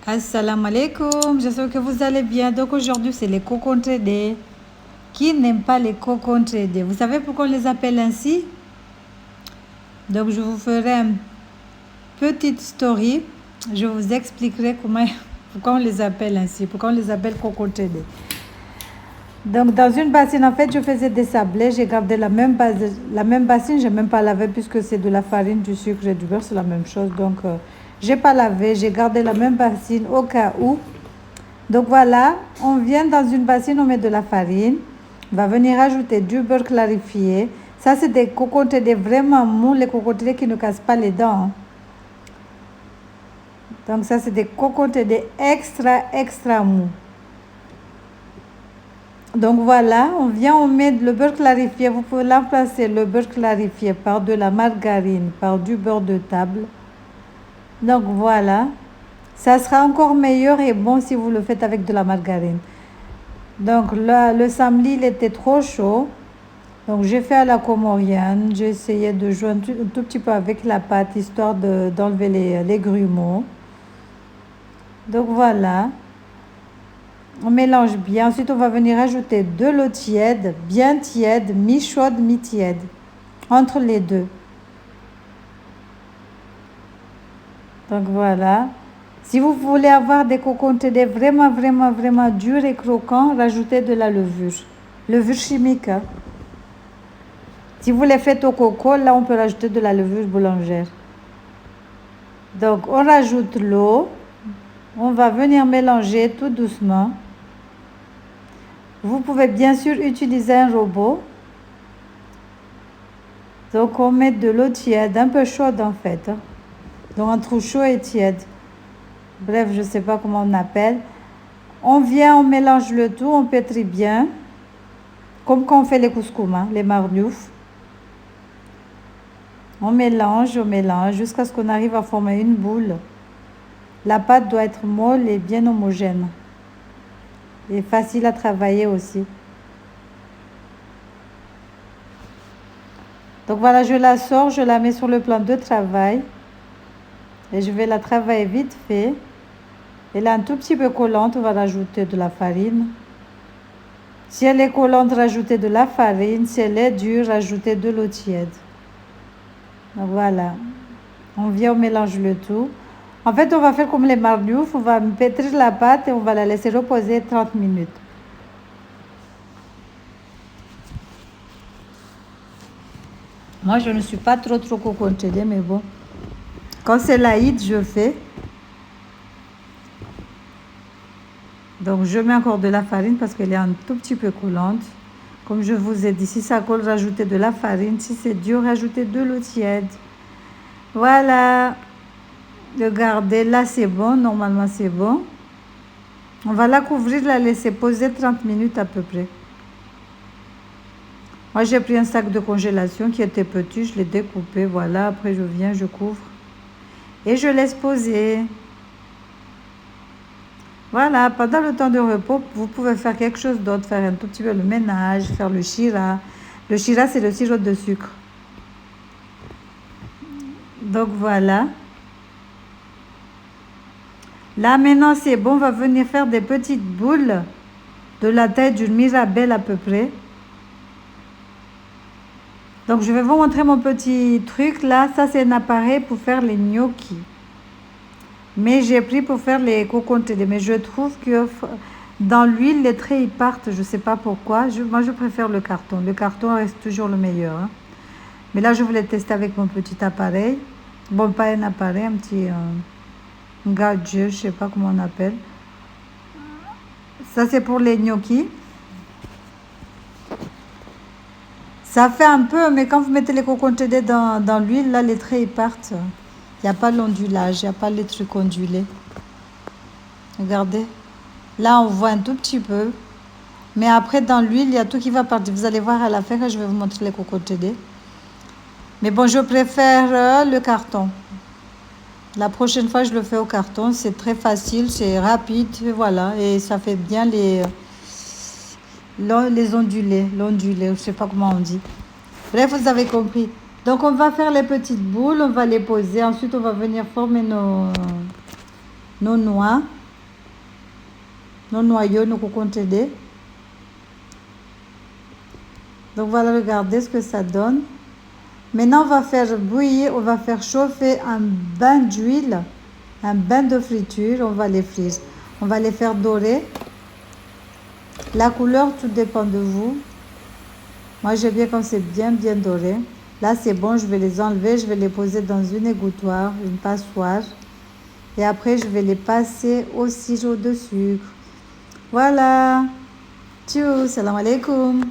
Assalamu alaikum, j'espère que vous allez bien. Donc aujourd'hui, c'est les cocons tradés. Qui n'aime pas les cocons tradés? Vous savez pourquoi on les appelle ainsi? Donc je vous ferai une petite story. Je vous expliquerai pourquoi on les appelle ainsi, pourquoi on les appelle cocons tradés. Donc dans une bassine, en fait, je faisais des sablés. J'ai gardé la même bassine, j'ai même pas lavé puisque c'est de la farine, du sucre et du beurre, c'est la même chose. Donc j'ai pas lavé, j'ai gardé la même bassine au cas où. Donc voilà, on vient dans une bassine, on met de la farine. On va venir ajouter du beurre clarifié. Ça, c'est des cocons tradés vraiment mous, les cocons tradés qui ne cassent pas les dents. Donc ça, c'est des cocons tradés extra mous. Donc voilà, on vient, on met le beurre clarifié. Vous pouvez remplacer le beurre clarifié par de la margarine, par du beurre de table. Donc voilà, ça sera encore meilleur et bon si vous le faites avec de la margarine. Donc là, le samli, il était trop chaud. Donc j'ai fait à la comorienne. J'ai essayé de jouer un tout petit peu avec la pâte, histoire d'enlever les grumeaux. Donc voilà. On mélange bien. Ensuite, on va venir ajouter de l'eau tiède, bien tiède, mi-chaude, mi-tiède. Entre les deux. Donc voilà. Si vous voulez avoir des cocons tradés vraiment durs et croquants, rajoutez de la levure. Levure chimique. Hein. Si vous les faites au coco, là, on peut rajouter de la levure boulangère. Donc, on rajoute l'eau. On va venir mélanger tout doucement. Vous pouvez bien sûr utiliser un robot. Donc, on met de l'eau tiède, un peu chaude en fait. Donc, entre chaud et tiède. Bref, je ne sais pas comment on appelle. On vient, on mélange le tout, on pétrit bien. Comme quand on fait les couscous, hein, les marnouf. On mélange jusqu'à ce qu'on arrive à former une boule. La pâte doit être molle et bien homogène. Et facile à travailler aussi. Donc voilà, je la sors, je la mets sur le plan de travail. Et je vais la travailler vite fait. Elle est un tout petit peu collante, on va rajouter de la farine. Si elle est collante, rajoutez de la farine. Si elle est dure, rajoutez de l'eau tiède. Donc voilà. On vient, on mélange le tout. En fait, on va faire comme les marnouf, on va pétrir la pâte et on va la laisser reposer 30 minutes. Moi, je ne suis pas trop cocon tradé, mais bon. Quand c'est l'Aïd, je fais. Donc, je mets encore de la farine parce qu'elle est un tout petit peu collante. Comme je vous ai dit, si ça colle, rajoutez de la farine. Si c'est dur, rajoutez de l'eau tiède. Voilà. Regardez, là, c'est bon. Normalement, c'est bon. On va la couvrir, la laisser poser 30 minutes à peu près. Moi, j'ai pris un sac de congélation qui était petit. Je l'ai découpé. Voilà. Après, je viens, je couvre. Et je laisse poser. Voilà, pendant le temps de repos, vous pouvez faire quelque chose d'autre, faire un tout petit peu le ménage, faire le shira. Le shira, c'est le sirop de sucre. Donc voilà. Là, maintenant, c'est bon, on va venir faire des petites boules de la taille d'une mirabelle à peu près. Donc, je vais vous montrer mon petit truc. Là, ça, c'est un appareil pour faire les gnocchis. Mais j'ai pris pour faire les cocons tradés. Mais je trouve que dans l'huile, les traits, ils partent. Je ne sais pas pourquoi. Moi, je préfère le carton. Le carton reste toujours le meilleur. Hein. Mais là, je voulais tester avec mon petit appareil. Bon, pas un appareil, un petit gadget, je ne sais pas comment on appelle. Ça, c'est pour les gnocchis. Ça fait un peu, mais quand vous mettez les cocons tradés dans l'huile, là, les traits, ils partent. Il n'y a pas l'ondulage, il n'y a pas les trucs ondulés. Regardez. Là, on voit un tout petit peu. Mais après, dans l'huile, il y a tout qui va partir. Vous allez voir à la fin quand je vais vous montrer les cocons tradés. Mais bon, je préfère le carton. La prochaine fois, je le fais au carton. C'est très facile, c'est rapide. Et voilà. Et ça fait bien les ondulés. L'ondulé, je ne sais pas comment on dit. Bref, vous avez compris. Donc, on va faire les petites boules. On va les poser. Ensuite, on va venir former nos noix. nos noyaux, nos cocontredés. Donc voilà, regardez ce que ça donne. Maintenant, on va faire bouillir, on va faire chauffer un bain d'huile, un bain de friture. On va les frire. On va les faire dorer. La couleur, tout dépend de vous. Moi, j'aime bien quand c'est bien doré. Là, c'est bon, je vais les enlever. Je vais les poser dans une égouttoir, une passoire. Et après, je vais les passer au sirop de sucre. Voilà. Tchou, salam alaikum.